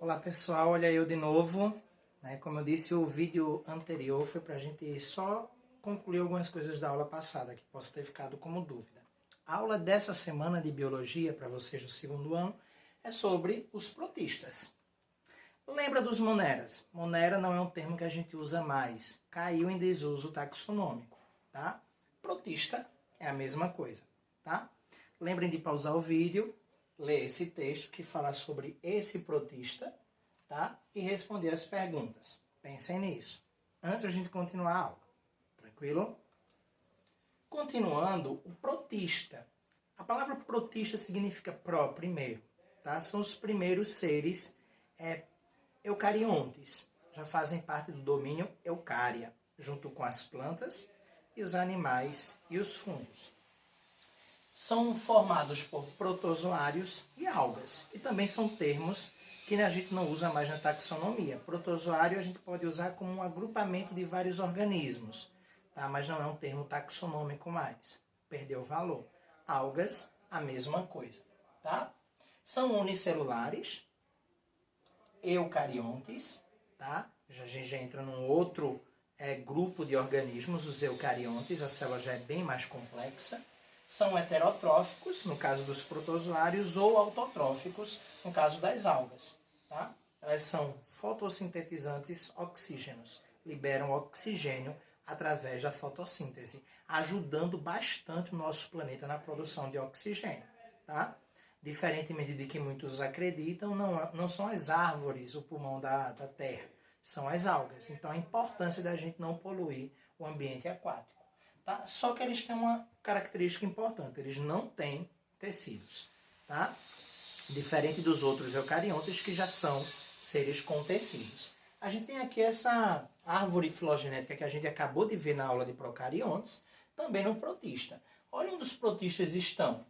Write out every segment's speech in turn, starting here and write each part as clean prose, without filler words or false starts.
Olá pessoal, olha eu de novo. Como eu disse, o vídeo anterior foi para a gente só concluir algumas coisas da aula passada que possa ter ficado como dúvida. A aula dessa semana de biologia, para vocês do segundo ano, é sobre os protistas. Lembra dos moneras? Monera não é um termo que a gente usa mais, caiu em desuso taxonômico, tá? Protista é a mesma coisa, tá? Lembrem de pausar o vídeo, ler esse texto que fala sobre esse protista, tá? E responder as perguntas. Pensem nisso. Antes de a gente continuar a aula. Tranquilo? Continuando, o protista. A palavra protista significa pró, primeiro. Tá? São os primeiros seres eucariontes. Já fazem parte do domínio eucária, junto com as plantas e os animais e os fungos. São formados por protozoários e algas. E também são termos que a gente não usa mais na taxonomia. Protozoário a gente pode usar como um agrupamento de vários organismos, tá? Mas não é um termo taxonômico mais. Perdeu o valor. Algas, a mesma coisa. Tá? São unicelulares, eucariontes. Tá? A gente já entra num outro grupo de organismos, os eucariontes. A célula já é bem mais complexa. São heterotróficos, no caso dos protozoários, ou autotróficos, no caso das algas. Tá? Elas são fotossintetizantes oxígenos, liberam oxigênio através da fotossíntese, ajudando bastante o nosso planeta na produção de oxigênio. Tá? Diferentemente de que muitos acreditam, não são as árvores o pulmão da Terra, são as algas. Então a importância da gente não poluir o ambiente aquático. Tá? Só que eles têm uma característica importante, eles não têm tecidos. Tá? Diferente dos outros eucariontes que já são seres com tecidos. A gente tem aqui essa árvore filogenética que a gente acabou de ver na aula de procariontes, também no protista. Olha onde os protistas estão.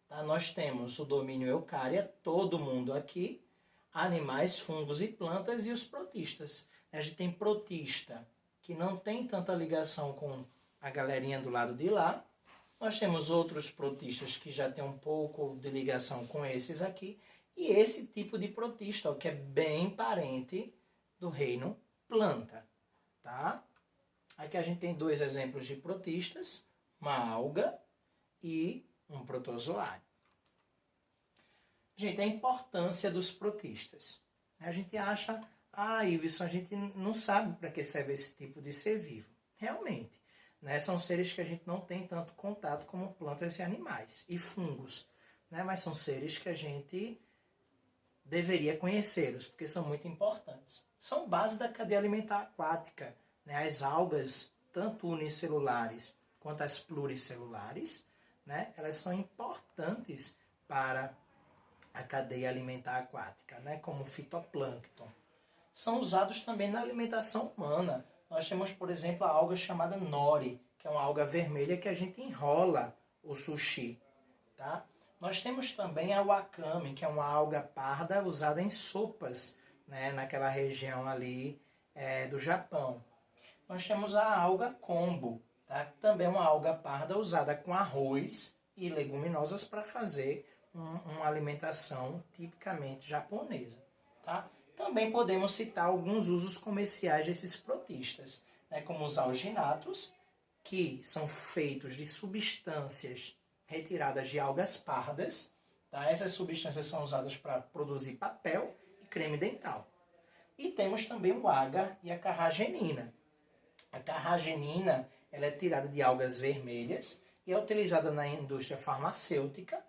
Tá? Nós temos o domínio eucária, todo mundo aqui, animais, fungos e plantas e os protistas. A gente tem protista que não tem tanta ligação com a galerinha do lado de lá. Nós temos outros protistas que já tem um pouco de ligação com esses aqui. E esse tipo de protista, ó, que é bem parente do reino planta. Tá? Aqui a gente tem dois exemplos de protistas, uma alga e um protozoário. Gente, a importância dos protistas. A gente acha, Iveson, a gente não sabe para que serve esse tipo de ser vivo. Realmente. Né? São seres que a gente não tem tanto contato como plantas e animais e fungos, né? Mas são seres que a gente deveria conhecê-los, porque são muito importantes. São base da cadeia alimentar aquática. Né? As algas, tanto unicelulares quanto as pluricelulares, né? Elas são importantes para a cadeia alimentar aquática, né? Como o fitoplâncton. São usados também na alimentação humana. Nós temos, por exemplo, a alga chamada nori, que é uma alga vermelha que a gente enrola o sushi. Tá? Nós temos também a wakame, que é uma alga parda usada em sopas, né, naquela região ali do Japão. Nós temos a alga kombu, tá? Também uma alga parda usada com arroz e leguminosas para fazer uma alimentação tipicamente japonesa. Tá? Também podemos citar alguns usos comerciais desses protistas, né, como os alginatos, que são feitos de substâncias retiradas de algas pardas. Tá? Essas substâncias são usadas para produzir papel e creme dental. E temos também o agar e a carragenina. A carragenina ela é tirada de algas vermelhas e é utilizada na indústria farmacêutica,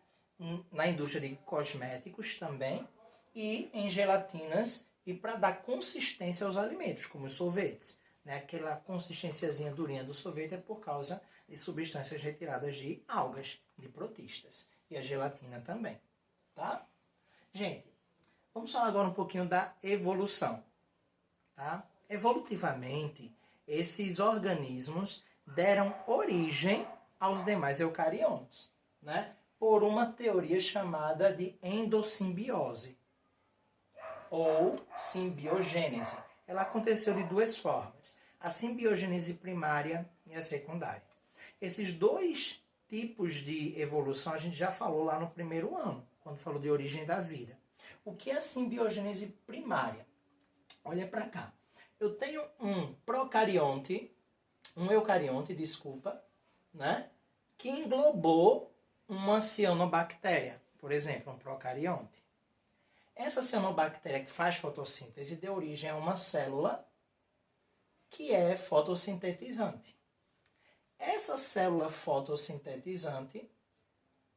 na indústria de cosméticos também, e em gelatinas e para dar consistência aos alimentos, como os sorvetes. Né? Aquela consistênciazinha durinha do sorvete é por causa de substâncias retiradas de algas, de protistas. E a gelatina também. Tá? Gente, vamos falar agora um pouquinho da evolução. Tá? Evolutivamente, esses organismos deram origem aos demais eucariontes, né? Por uma teoria chamada de endossimbiose ou simbiogênese. Ela aconteceu de duas formas, a simbiogênese primária e a secundária. Esses dois tipos de evolução a gente já falou lá no primeiro ano, quando falou de origem da vida. O que é a simbiogênese primária? Olha para cá. Eu tenho um eucarionte, né? Que englobou uma cianobactéria, por exemplo, um procarionte. Essa cianobactéria que faz fotossíntese deu origem a uma célula que é fotossintetizante. Essa célula fotossintetizante,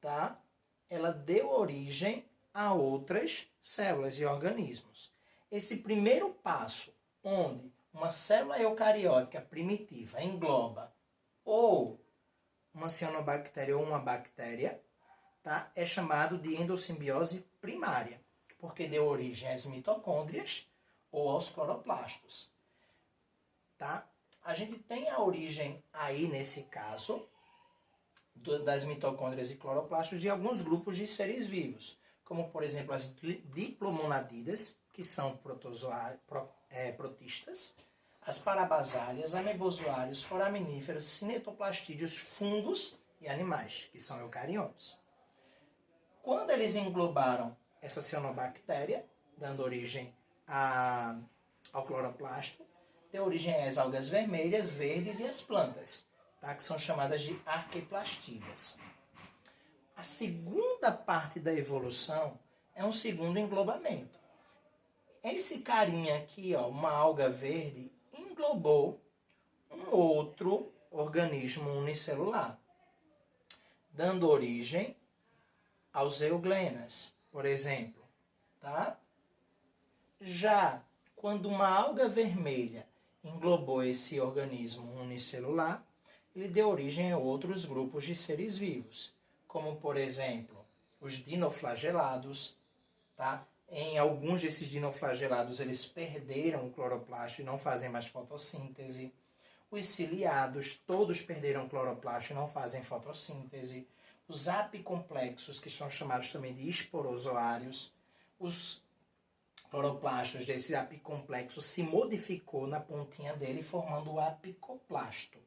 tá? Ela deu origem a outras células e organismos. Esse primeiro passo, onde uma célula eucariótica primitiva engloba ou uma cianobactéria ou uma bactéria, tá? É chamado de endossimbiose primária, porque deu origem às mitocôndrias ou aos cloroplastos. Tá? A gente tem a origem aí, nesse caso, das mitocôndrias e cloroplastos de alguns grupos de seres vivos, como, por exemplo, as diplomonadidas, que são protistas, as parabasálias, amebozoários, foraminíferos, cinetoplastídeos, fungos e animais, que são eucariontes. Quando eles englobaram essa cianobactéria, dando origem ao cloroplasto, deu origem às algas vermelhas, verdes e às plantas, tá? Que são chamadas de arqueplastidas. A segunda parte da evolução é um segundo englobamento. Esse carinha aqui, ó, uma alga verde, englobou um outro organismo unicelular, dando origem aos euglenas, por exemplo. Tá? Já quando uma alga vermelha englobou esse organismo unicelular, ele deu origem a outros grupos de seres vivos, como, por exemplo, os dinoflagelados. Tá? Em alguns desses dinoflagelados, eles perderam o cloroplasto e não fazem mais fotossíntese. Os ciliados, todos perderam o cloroplasto e não fazem fotossíntese. Os apicomplexos, que são chamados também de esporozoários, os cloroplastos desse apicomplexo se modificou na pontinha dele, formando o apicoplasto,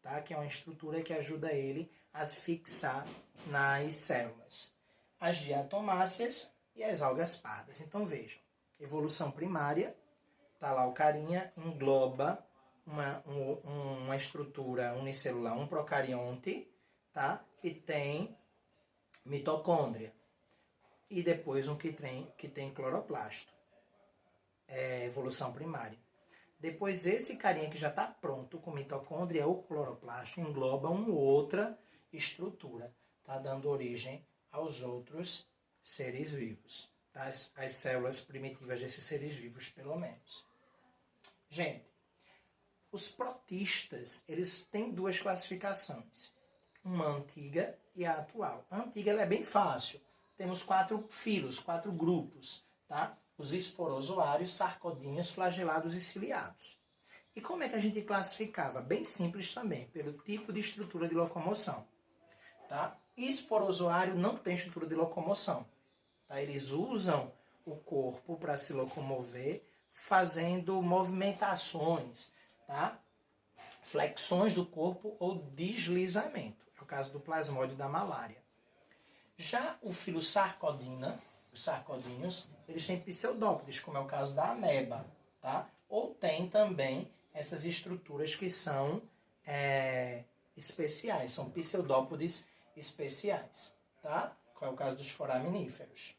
tá? Que é uma estrutura que ajuda ele a se fixar nas células. As diatomáceas e as algas pardas. Então vejam, evolução primária, tá lá o carinha, engloba uma estrutura unicelular, um procarionte, tá? Que tem mitocôndria. E depois um que tem cloroplasto. É evolução primária. Depois esse carinha que já está pronto com mitocôndria ou cloroplasto engloba uma outra estrutura, tá? Dando origem aos outros seres vivos. Tá? As células primitivas desses seres vivos, pelo menos. Gente, os protistas, eles têm duas classificações. Uma antiga e a atual. A antiga ela é bem fácil. Temos 4 filos, 4 grupos. Tá? Os esporozoários, sarcodinhos, flagelados e ciliados. E como é que a gente classificava? Bem simples também, pelo tipo de estrutura de locomoção. Tá? Esporozoário não tem estrutura de locomoção. Tá? Eles usam o corpo para se locomover, fazendo movimentações, tá? Flexões do corpo ou deslizamento. É o caso do plasmódio da malária. Já o filo sarcodina, os sarcodinhos, eles têm pseudópodes, como é o caso da ameba, tá? Ou tem também essas estruturas que são especiais, são pseudópodes especiais, tá? Qual é o caso dos foraminíferos.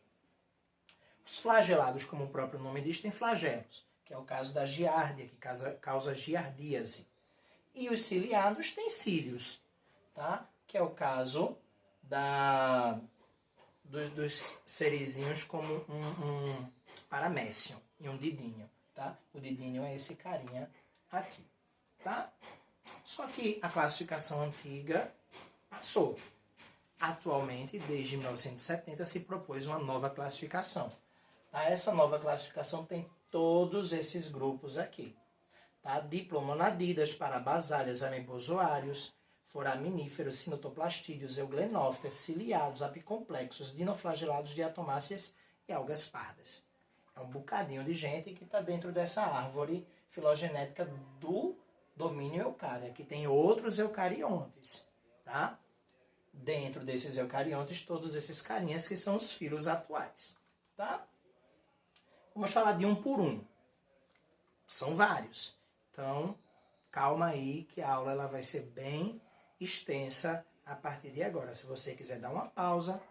Os flagelados, como o próprio nome diz, têm flagelos, que é o caso da giardia, que causa giardíase. E os ciliados têm cílios, tá? Que é o caso dos serizinhos como um paramécio e um didínio, tá? O didínio é esse carinha aqui, tá? Só que a classificação antiga passou. Atualmente, desde 1970, se propôs uma nova classificação. Tá? Essa nova classificação tem todos esses grupos aqui. Tá? Diplomonadidas, parabasálias, amebozoários, foraminíferos, cinetoplastídeos, euglenófitas, ciliados, apicomplexos, dinoflagelados, diatomáceas e algas pardas. É um bocadinho de gente que está dentro dessa árvore filogenética do domínio eucária, que tem outros eucariontes, tá? Dentro desses eucariontes, todos esses carinhas que são os filos atuais, tá? Vamos falar de um por um. São vários. Então, calma aí que a aula ela vai ser bem extensa a partir de agora. Se você quiser dar uma pausa,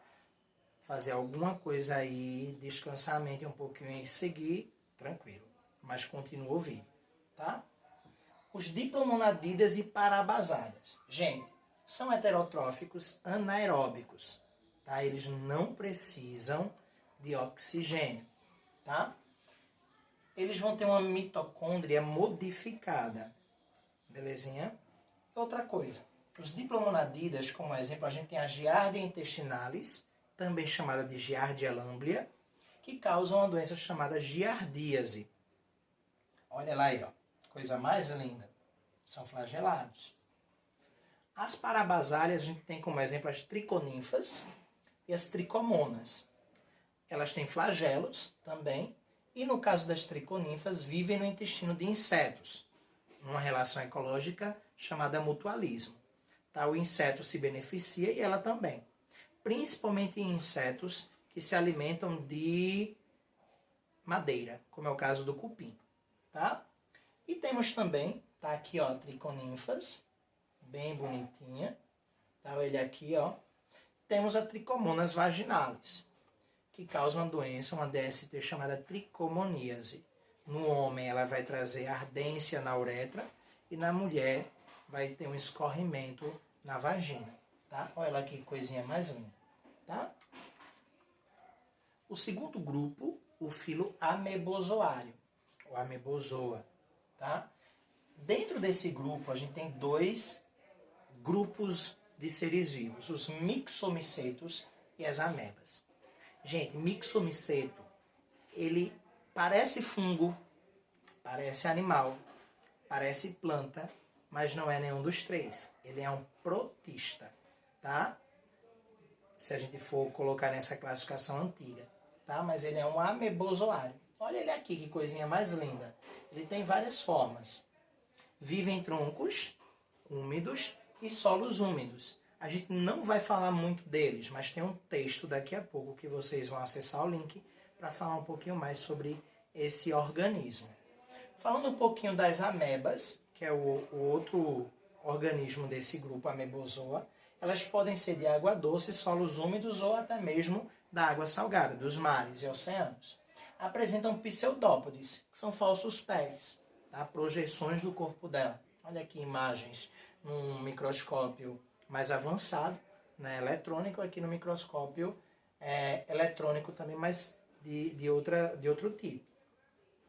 fazer alguma coisa aí, descansar a mente um pouquinho e seguir, tranquilo. Mas continua ouvindo, tá? Os diplomonadidas e parabasálias. Gente, são heterotróficos anaeróbicos, tá? Eles não precisam de oxigênio, tá? Eles vão ter uma mitocôndria modificada, belezinha? Outra coisa, os diplomonadidas, como exemplo, a gente tem a Giardia intestinalis, também chamada de Giardia lamblia, que causam uma doença chamada giardíase. Olha lá aí, ó, coisa mais linda. São flagelados. As parabasálias, a gente tem como exemplo as triconinfas e as tricomonas. Elas têm flagelos também, e no caso das triconinfas, vivem no intestino de insetos, numa relação ecológica chamada mutualismo. Tá? O inseto se beneficia e ela também. Principalmente em insetos que se alimentam de madeira, como é o caso do cupim. Tá? E temos também, tá aqui ó, triconinfas, bem bonitinha. Tá ele aqui ó. Temos a tricomonas vaginalis, que causa uma doença, uma DST chamada tricomoníase. No homem ela vai trazer ardência na uretra e na mulher vai ter um escorrimento na vagina. Tá? Olha lá que coisinha mais linda. Tá? O segundo grupo, o filo amebozoário, ou amebozoa. Tá? Dentro desse grupo a gente tem dois grupos de seres vivos, os mixomicetos e as amebas. Gente, mixomiceto, ele parece fungo, parece animal, parece planta, mas não é nenhum dos três. Ele é um protista, tá? Se a gente for colocar nessa classificação antiga, tá? Mas ele é um amebozoário. Olha ele aqui, que coisinha mais linda. Ele tem várias formas. Vive em troncos úmidos e solos úmidos. A gente não vai falar muito deles, mas tem um texto daqui a pouco que vocês vão acessar o link para falar um pouquinho mais sobre esse organismo. Falando um pouquinho das amebas, que é o outro organismo desse grupo amebozoa, elas podem ser de água doce, solos úmidos ou até mesmo da água salgada, dos mares e oceanos. Apresentam pseudópodes, que são falsos pés, tá? Projeções do corpo dela. Olha aqui imagens num microscópio mais avançado, né, eletrônico, aqui no microscópio eletrônico também, mas de outro tipo.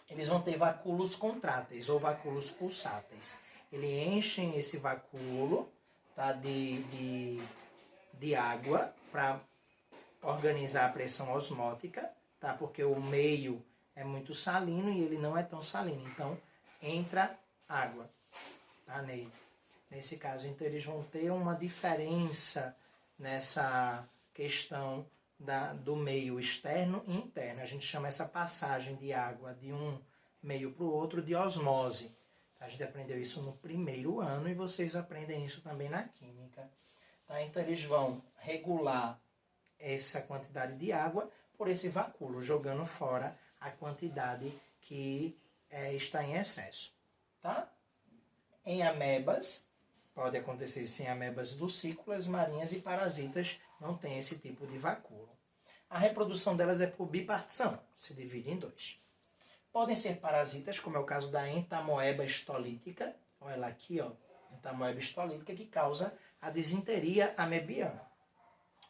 Eles vão ter vacúolos contráteis ou vacúolos pulsáteis. Eles enchem esse vacúolo, tá, de água para organizar a pressão osmótica, tá, porque o meio é muito salino e ele não é tão salino. Então, entra água, tá, nele. Nesse caso, então, eles vão ter uma diferença nessa questão do meio externo e interno. A gente chama essa passagem de água de um meio para o outro de osmose. A gente aprendeu isso no primeiro ano e vocês aprendem isso também na química. Tá? Então, eles vão regular essa quantidade de água por esse vacúolo, jogando fora a quantidade que está em excesso. Tá? Em amebas, pode acontecer sim amebas lucícolas, marinhas e parasitas não tem esse tipo de vacúolo. A reprodução delas é por bipartição, se divide em dois. Podem ser parasitas, como é o caso da entamoeba histolítica, olha lá aqui, ó, entamoeba histolítica, que causa a disenteria amebiana,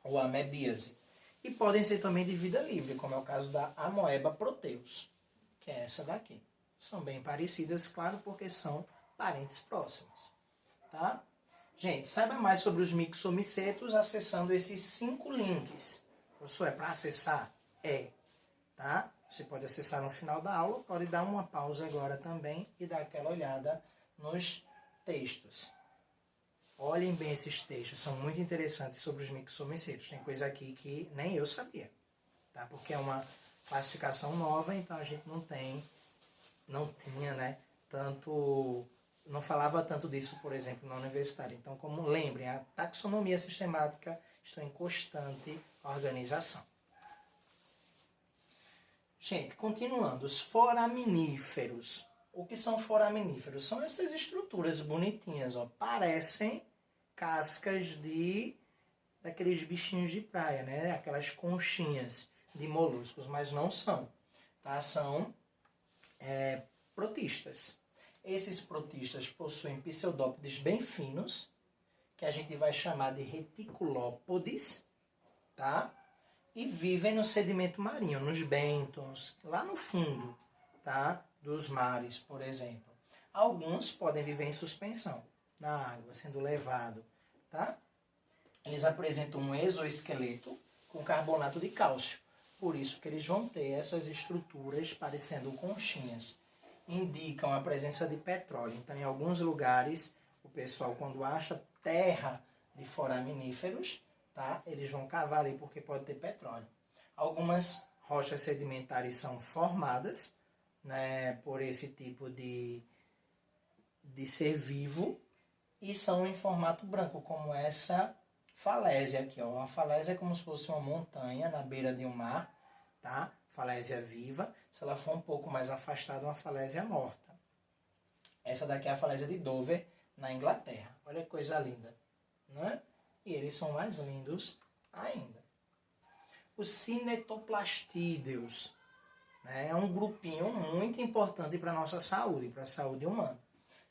ou amebíase. E podem ser também de vida livre, como é o caso da amoeba proteus, que é essa daqui. São bem parecidas, claro, porque são parentes próximas. Tá? Gente, saiba mais sobre os mixomicetos acessando esses 5 links. Professor, é para acessar? Tá? Você pode acessar no final da aula, pode dar uma pausa agora também e dar aquela olhada nos textos. Olhem bem esses textos, são muito interessantes sobre os mixomicetos. Tem coisa aqui que nem eu sabia, tá? Porque é uma classificação nova, então a gente não tinha, né, tanto... Não falava tanto disso, por exemplo, na universidade. Então, como lembrem, a taxonomia sistemática está em constante organização. Gente, continuando, os foraminíferos. O que são foraminíferos? São essas estruturas bonitinhas, ó, parecem cascas daqueles bichinhos de praia, né? Aquelas conchinhas de moluscos, mas não são, tá? São protistas. Esses protistas possuem pseudópodes bem finos, que a gente vai chamar de reticulópodes, tá? E vivem no sedimento marinho, nos bêntons, lá no fundo, tá? Dos mares, por exemplo. Alguns podem viver em suspensão na água, sendo levado, tá? Eles apresentam um exoesqueleto com carbonato de cálcio. Por isso que eles vão ter essas estruturas parecendo conchinhas. Indicam a presença de petróleo. Então, em alguns lugares, o pessoal, quando acha terra de foraminíferos, tá? Eles vão cavar ali porque pode ter petróleo. Algumas rochas sedimentares são formadas, né, por esse tipo de ser vivo e são em formato branco, como essa falésia aqui, ó. Uma falésia é como se fosse uma montanha na beira de um mar, tá? Falésia viva. Se ela for um pouco mais afastada, uma falésia morta. Essa daqui é a falésia de Dover, na Inglaterra. Olha que coisa linda, né? E eles são mais lindos ainda. Os cinetoplastídeos, né, é um grupinho muito importante para a nossa saúde, para a saúde humana.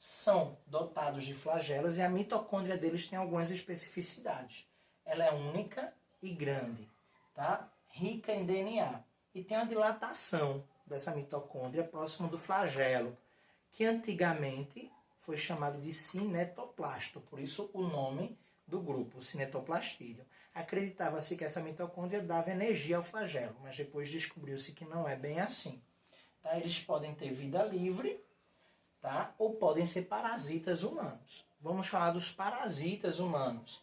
São dotados de flagelos e a mitocôndria deles tem algumas especificidades. Ela é única e grande, tá? Rica em DNA. E tem uma dilatação dessa mitocôndria próximo do flagelo, que antigamente foi chamado de cinetoplasto, por isso o nome do grupo, cinetoplastídeo. Acreditava-se que essa mitocôndria dava energia ao flagelo, mas depois descobriu-se que não é bem assim. Tá? Eles podem ter vida livre, tá? Ou podem ser parasitas humanos. Vamos falar dos parasitas humanos.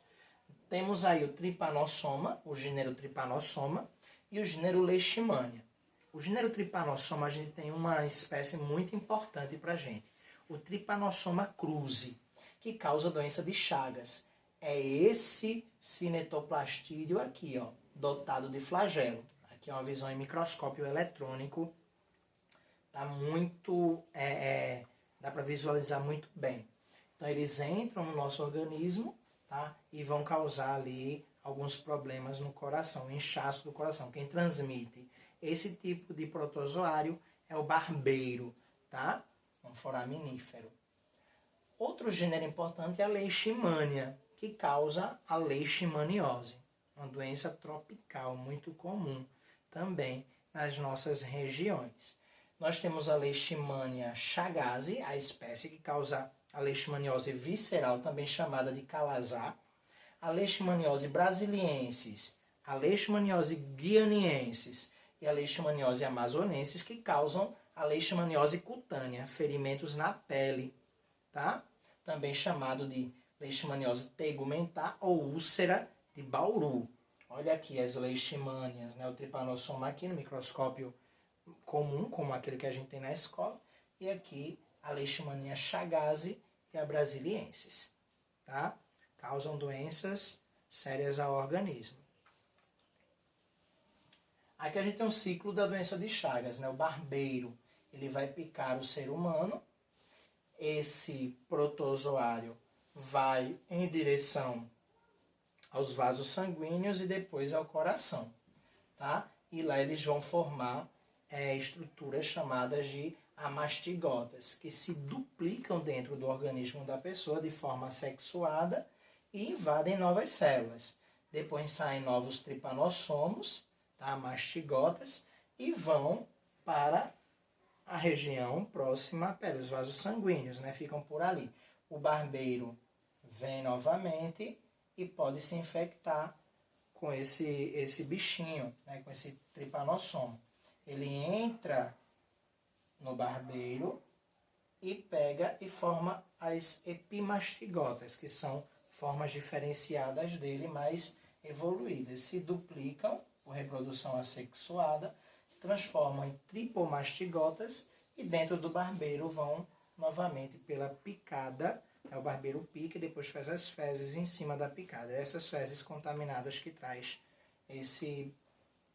Temos aí o Trypanosoma, o gênero Trypanosoma, e o gênero Leishmania. O gênero Trypanosoma, a gente tem uma espécie muito importante para a gente. O Trypanosoma cruzi, que causa doença de Chagas. É esse cinetoplastídeo aqui, ó, dotado de flagelo. Aqui é uma visão em microscópio eletrônico. Tá muito... dá para visualizar muito bem. Então, eles entram no nosso organismo, tá? E vão causar ali alguns problemas no coração, inchaço do coração. Quem transmite esse tipo de protozoário é o barbeiro, tá? Um foraminífero. Outro gênero importante é a Leishmania, que causa a leishmaniose, uma doença tropical muito comum também nas nossas regiões. Nós temos a Leishmania chagas, a espécie que causa a leishmaniose visceral, também chamada de calazar, a Leishmaniose brasiliensis, a Leishmaniose guianiensis e a Leishmaniose amazonensis, que causam a leishmaniose cutânea, ferimentos na pele, tá? Também chamado de leishmaniose tegumentar ou úlcera de Bauru. Olha aqui as leishmanias, né? O Trypanosoma aqui no microscópio comum, como aquele que a gente tem na escola, e aqui a Leishmania chagas e a brasiliensis, tá? Causam doenças sérias ao organismo. Aqui a gente tem um ciclo da doença de Chagas, né? O barbeiro, ele vai picar o ser humano, esse protozoário vai em direção aos vasos sanguíneos e depois ao coração, tá? E lá eles vão formar estruturas chamadas de amastigotas, que se duplicam dentro do organismo da pessoa de forma sexuada e invadem novas células. Depois saem novos tripanossomos, tá? Mastigotas, e vão para a região próxima à pele, os vasos sanguíneos, né? Ficam por ali. O barbeiro vem novamente e pode se infectar com esse bichinho, né? Com esse tripanossoma. Ele entra no barbeiro e pega e forma as epimastigotas, que são formas diferenciadas dele, mais evoluídas. Se duplicam por reprodução assexuada, se transformam em tripomastigotas e dentro do barbeiro vão novamente pela picada. O barbeiro pica e depois faz as fezes em cima da picada. Essas fezes contaminadas que traz esse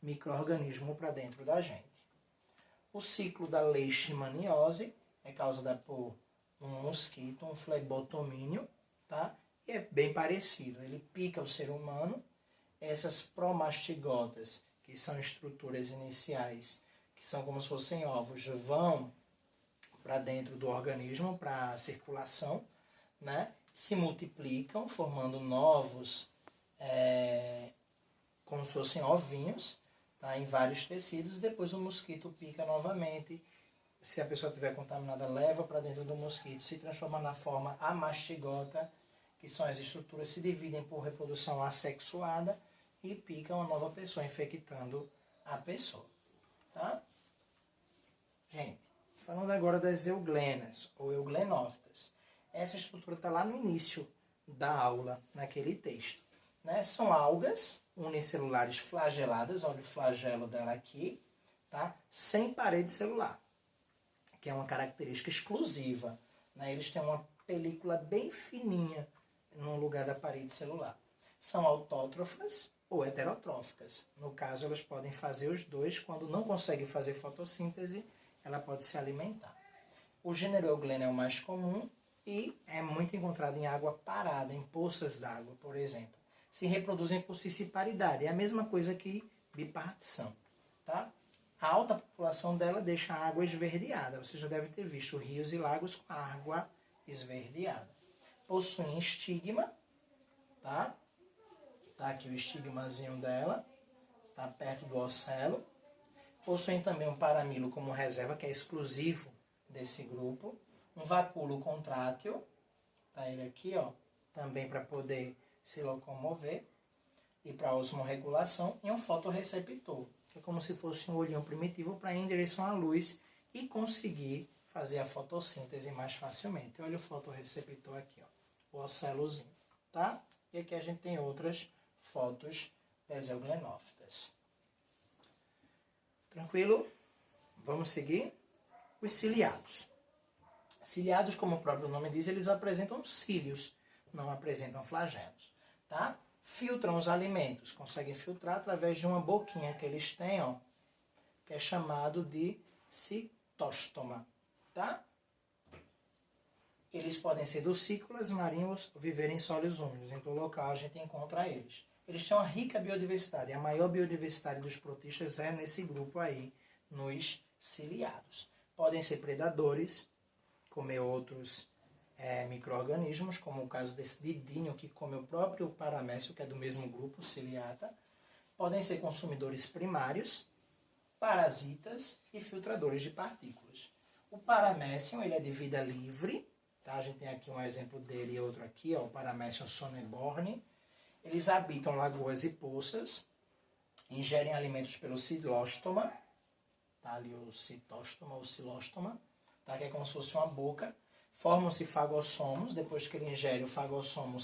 micro-organismo para dentro da gente. O ciclo da leishmaniose é causada por um mosquito, um flebotomínio, tá? E é bem parecido. Ele pica o ser humano. Essas promastigotas, que são estruturas iniciais, que são como se fossem ovos, vão para dentro do organismo, para a circulação, né? Se multiplicam, formando novos, como se fossem ovinhos, tá? Em vários tecidos, e depois o mosquito pica novamente. Se a pessoa estiver contaminada, leva para dentro do mosquito, se transforma na forma amastigota, que são as estruturas que se dividem por reprodução assexuada e pica uma nova pessoa, infectando a pessoa. Tá? Gente, falando agora das euglenas, ou euglenófitas. Essa estrutura está lá no início da aula, naquele texto. Né? São algas unicelulares flageladas, olha o flagelo dela aqui, tá? Sem parede celular, que é uma característica exclusiva. Né? Eles têm uma película bem fininha no lugar da parede celular. São autótrofas ou heterotróficas. No caso, elas podem fazer os dois. Quando não conseguem fazer fotossíntese, ela pode se alimentar. O gênero Euglena é o mais comum e é muito encontrado em água parada, em poças d'água, por exemplo. Se reproduzem por cisciparidade. É a mesma coisa que bipartição. Tá? A alta população dela deixa a água esverdeada. Você já deve ter visto rios e lagos com água esverdeada. Possuem estigma, tá? Tá aqui o estigmazinho dela, tá perto do ocelo. Possuem também um paramilo como reserva, que é exclusivo desse grupo. Um vacúolo contrátil, tá ele aqui, ó, também para poder se locomover e para osmorregulação. E um fotorreceptor, que é como se fosse um olhinho primitivo para ir em direção à luz e conseguir fazer a fotossíntese mais facilmente. Olha o fotorreceptor aqui, ó, o ocelozinho, tá? E aqui a gente tem outras fotos das euglenófitas. Tranquilo? Vamos seguir? Os ciliados. Ciliados, como o próprio nome diz, eles apresentam cílios, não apresentam flagelos, tá? Filtram os alimentos, conseguem filtrar através de uma boquinha que eles têm, ó, que é chamado de citóstoma, tá? Eles podem ser dossícolas, marinhos, viverem em solos úmidos. Em todo local a gente encontra eles. Eles têm uma rica biodiversidade. A maior biodiversidade dos protistas é nesse grupo aí, nos ciliados. Podem ser predadores, comer outros micro-organismos, como o caso desse didínio que come o próprio paramécio, que é do mesmo grupo, ciliata. Podem ser consumidores primários, parasitas e filtradores de partículas. O paramécio, ele é de vida livre, tá? A gente tem aqui um exemplo dele e outro aqui, ó, o paramécio sonneborn. Eles habitam lagoas e poças, ingerem alimentos pelo cilóstoma, tá ali o citóstoma ou cilóstoma, tá? Que é como se fosse uma boca. Formam-se fagossomos, depois que ele ingere o fagossomo,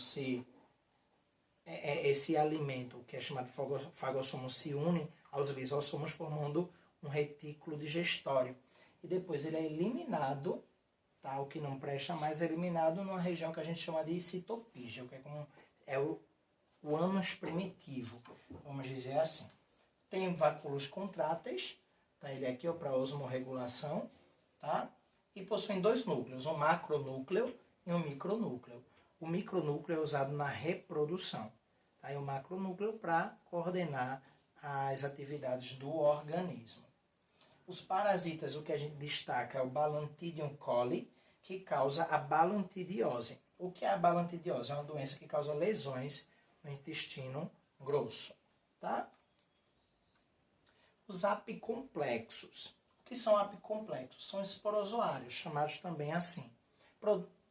esse alimento, que é chamado de fagossomo, se une aos lisossomos, formando um retículo digestório. E depois ele é eliminado, tá? O que não presta mais é eliminado numa região que a gente chama de citopígeo, que é o ânus primitivo, vamos dizer assim. Tem vacúolos contráteis, tá? Ele aqui é para osmorregulação, tá? E possuem dois núcleos, um macronúcleo e um micronúcleo. O micronúcleo é usado na reprodução, tá? E o macronúcleo para coordenar as atividades do organismo. Os parasitas, o que a gente destaca é o Balantidium coli, que causa a balantidiose. O que é a balantidiose? É uma doença que causa lesões no intestino grosso, tá? Os apicomplexos. O que são apicomplexos? São esporozoários, chamados também assim.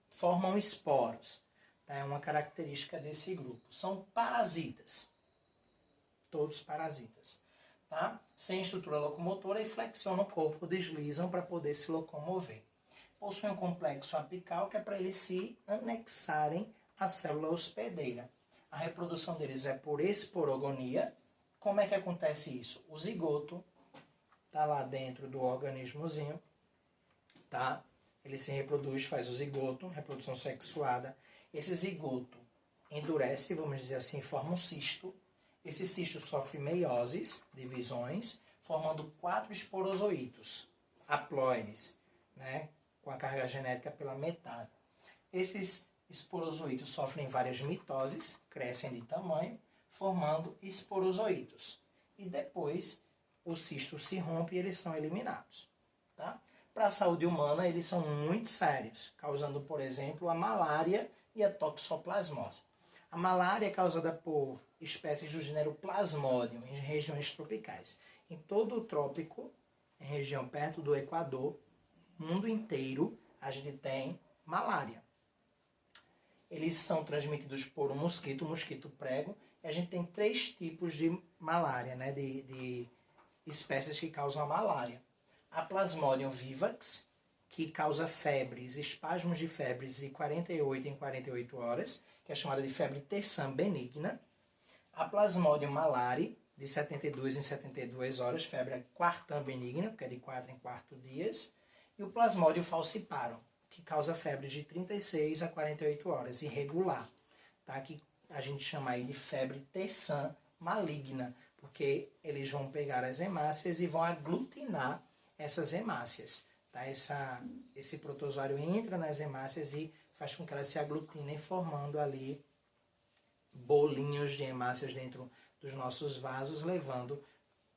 Formam esporos. Tá? É uma característica desse grupo. São parasitas. Todos parasitas. Tá? Sem estrutura locomotora e flexionam o corpo, deslizam para poder se locomover. Possuem um complexo apical que é para eles se anexarem à célula hospedeira. A reprodução deles é por esporogonia. Como é que acontece isso? O zigoto está lá dentro do organismozinho, tá? Ele se reproduz, faz o zigoto, reprodução sexuada. Esse zigoto endurece, vamos dizer assim, forma um cisto. Esse cisto sofre meioses, divisões, formando 4 esporozoítos, haploides, né, com a carga genética pela metade. Esses esporozoítos sofrem várias mitoses, crescem de tamanho, formando esporozoítos. E depois o cisto se rompe e eles são eliminados. Tá? Para a saúde humana, eles são muito sérios, causando, por exemplo, a malária e a toxoplasmose. A malária é causada por espécies do gênero Plasmodium em regiões tropicais. Em todo o trópico, em região perto do Equador, mundo inteiro, a gente tem malária. Eles são transmitidos por um mosquito, o mosquito prego, e a gente tem 3 tipos de malária, né, de espécies que causam a malária. A Plasmodium vivax, que causa febres, espasmos de febres de 48 em 48 horas, que é chamada de febre terçã benigna. A Plasmodium malari, de 72 em 72 horas, febre quartã benigna, porque é de 4 em 4 dias. E o Plasmodium falciparum, que causa febre de 36 a 48 horas, irregular. Tá? Que a gente chama aí de febre terçã maligna, porque eles vão pegar as hemácias e vão aglutinar essas hemácias. Tá? Esse protozoário entra nas hemácias e faz com que elas se aglutinem, formando ali bolinhos de hemácias dentro dos nossos vasos, levando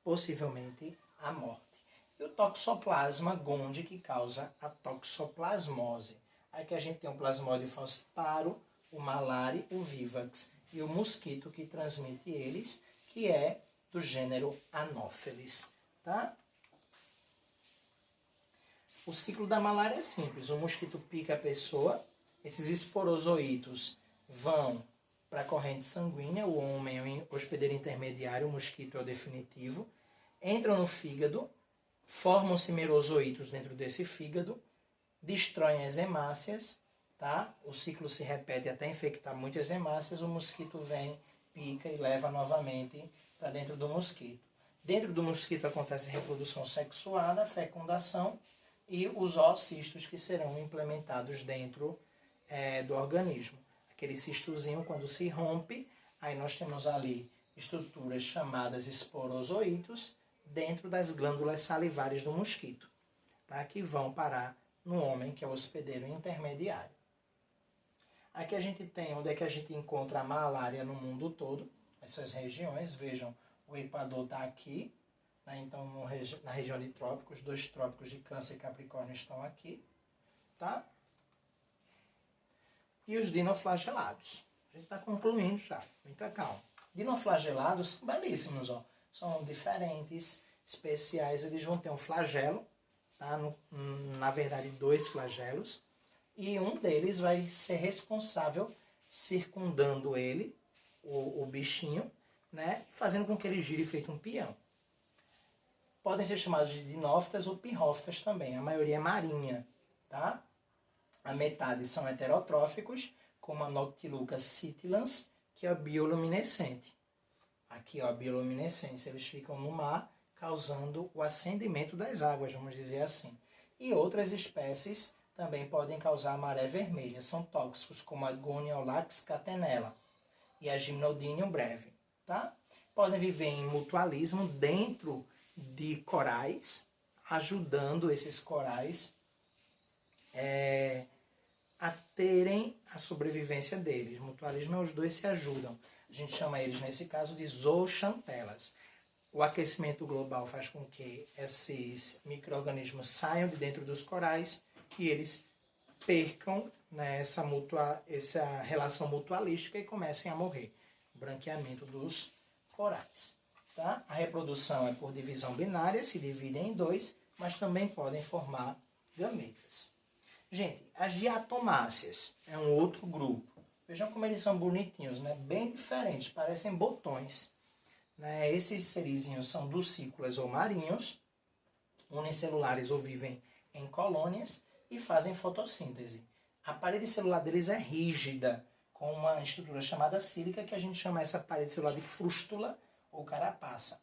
possivelmente à morte. E o Toxoplasma gondii, que causa a toxoplasmose. Aqui a gente tem o Plasmodium falciparum, o malari, o vivax e o mosquito que transmite eles, que é do gênero Anopheles. Tá? O ciclo da malária é simples. O mosquito pica a pessoa, esses esporozoítos vão para a corrente sanguínea, o homem é o hospedeiro intermediário, o mosquito é o definitivo, entram no fígado, formam-se merozoítos dentro desse fígado, destroem as hemácias, tá? O ciclo se repete até infectar muitas hemácias, o mosquito vem, pica e leva novamente para dentro do mosquito. Dentro do mosquito acontece reprodução sexuada, fecundação e os oocistos que serão implementados dentro do organismo. Aquele cistozinho, quando se rompe, aí nós temos ali estruturas chamadas esporozoítos dentro das glândulas salivares do mosquito, tá? Que vão parar no homem, que é o hospedeiro intermediário. Aqui a gente tem onde é que a gente encontra a malária no mundo todo, essas regiões. Vejam, o Equador está aqui, né? Então na região de trópicos, 2 trópicos de Câncer e Capricórnio estão aqui, tá? E os dinoflagelados. A gente está concluindo já, muita calma. Dinoflagelados são belíssimos, ó. São diferentes, especiais. Eles vão ter um flagelo, tá? Na verdade 2 flagelos. E um deles vai ser responsável circundando ele, o bichinho, né? Fazendo com que ele gire feito um peão. Podem ser chamados de dinófitas ou pirrófitas também. A maioria é marinha, tá? A metade são heterotróficos, como a Noctiluca sitilans, que é a bioluminescente. Aqui, ó, a bioluminescência, eles ficam no mar, causando o acendimento das águas, vamos dizer assim. E outras espécies também podem causar a maré vermelha. São tóxicos, como a Goniolax catenella e a Gymnodinium breve. Tá? Podem viver em mutualismo dentro de corais, ajudando esses corais a terem a sobrevivência deles. Mutualismo é os dois se ajudam. A gente chama eles, nesse caso, de zooxantelas. O aquecimento global faz com que esses micro-organismos saiam de dentro dos corais e eles percam, né, essa relação mutualística e comecem a morrer. Branqueamento dos corais. Tá? A reprodução é por divisão binária, se dividem em 2, mas também podem formar gametas. Gente, as diatomáceas é um outro grupo. Vejam como eles são bonitinhos, né? Bem diferentes, parecem botões. Né? Esses serizinhos são dulcícolas ou marinhos, unicelulares ou vivem em colônias e fazem fotossíntese. A parede celular deles é rígida, com uma estrutura chamada sílica, que a gente chama essa parede celular de frústula ou carapaça.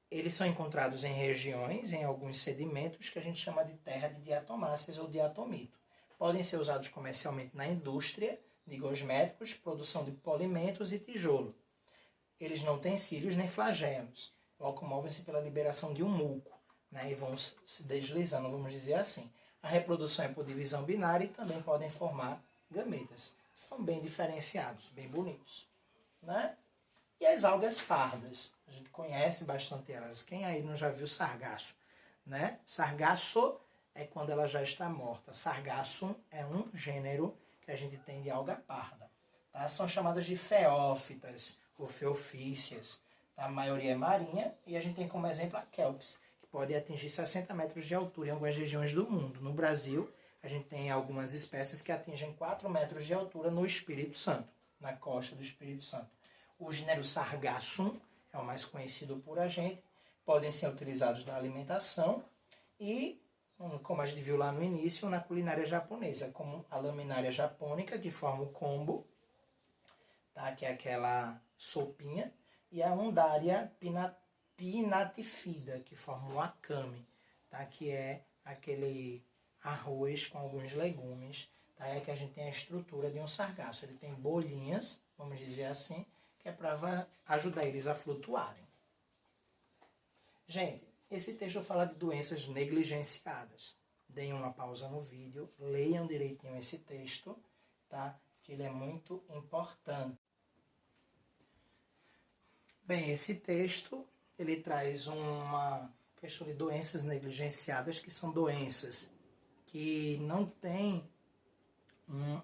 Eles são encontrados em regiões, em alguns sedimentos, que a gente chama de terra de diatomáceas ou diatomito. Podem ser usados comercialmente na indústria de cosméticos, produção de polimentos e tijolo. Eles não têm cílios nem flagelos. Locomovem-se pela liberação de um muco. né, e vão se deslizando, vamos dizer assim. A reprodução é por divisão binária e também podem formar gametas. São bem diferenciados, bem bonitos, né? E as algas pardas, a gente conhece bastante elas. Quem aí não já viu sargaço, né? Sargaço é quando ela já está morta. Sargassum é um gênero que a gente tem de alga parda. Tá? São chamadas de feófitas ou feofícias. A maioria é marinha e a gente tem como exemplo a kelpis, que pode atingir 60 metros de altura em algumas regiões do mundo. No Brasil, a gente tem algumas espécies que atingem 4 metros de altura no Espírito Santo, na costa do Espírito Santo. O gênero Sargassum é o mais conhecido por a gente. Podem ser utilizados na alimentação e, como a gente viu lá no início, na culinária japonesa, como a laminária japônica, que forma o kombu, tá? Que é aquela sopinha, e a Undaria pinnatifida, que forma o wakame, tá? Que é aquele arroz com alguns legumes, tá? É que a gente tem a estrutura de um sargaço. Ele tem bolinhas, vamos dizer assim, que é para ajudar eles a flutuarem. Gente, esse texto fala de doenças negligenciadas. Deem uma pausa no vídeo, leiam direitinho esse texto, tá? Que ele é muito importante. Bem, esse texto, ele traz uma questão de doenças negligenciadas, que são doenças que não têm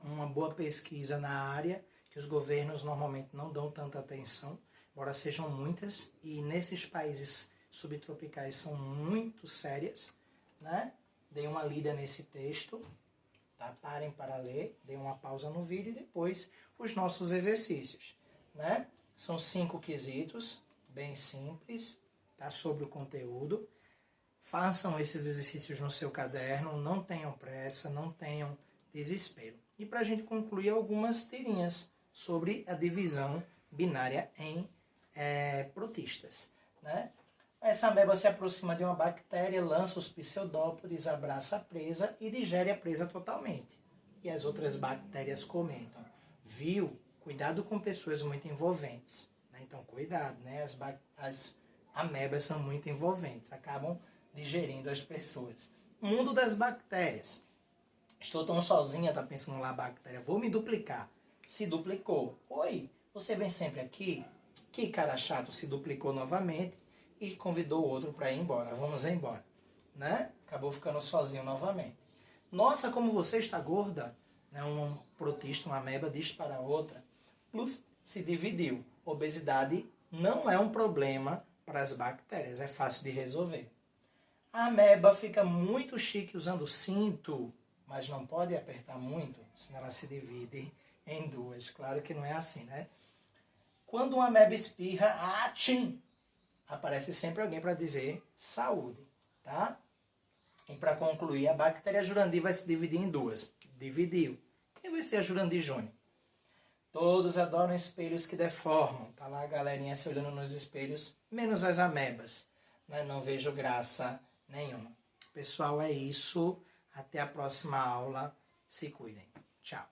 uma boa pesquisa na área, que os governos normalmente não dão tanta atenção, embora sejam muitas, e nesses países subtropicais são muito sérias, né? Deem uma lida nesse texto, tá? Parem para ler, deem uma pausa no vídeo e depois os nossos exercícios, né? São 5 quesitos, bem simples, tá? Sobre o conteúdo. Façam esses exercícios no seu caderno, não tenham pressa, não tenham desespero. E para a gente concluir, algumas tirinhas sobre a divisão binária em protistas, né? Essa ameba se aproxima de uma bactéria, lança os pseudópodes, abraça a presa e digere a presa totalmente. E as outras bactérias comentam: viu? Cuidado com pessoas muito envolventes. Né? Então, cuidado, né? As amebas são muito envolventes, acabam digerindo as pessoas. Mundo das bactérias. Estou tão sozinha, tá pensando lá a bactéria, vou me duplicar. Se duplicou. Oi, você vem sempre aqui? Que cara chato, se duplicou novamente e convidou o outro para ir embora. Vamos embora, né? Acabou ficando sozinho novamente. Nossa, como você está gorda. Né? Um protista, uma ameba, diz para a outra. Pluf, se dividiu. Obesidade não é um problema para as bactérias, é fácil de resolver. A ameba fica muito chique usando cinto, mas não pode apertar muito, senão ela se divide em duas. Claro que não é assim, né? Quando uma ameba espirra, atchim, aparece sempre alguém para dizer saúde, tá? E para concluir, a bactéria Jurandi vai se dividir em duas. Dividiu. Quem vai ser a Jurandi Júnior? Todos adoram espelhos que deformam. Tá lá a galerinha se olhando nos espelhos, menos as amebas. Né? Não vejo graça nenhuma. Pessoal, é isso. Até a próxima aula. Se cuidem. Tchau.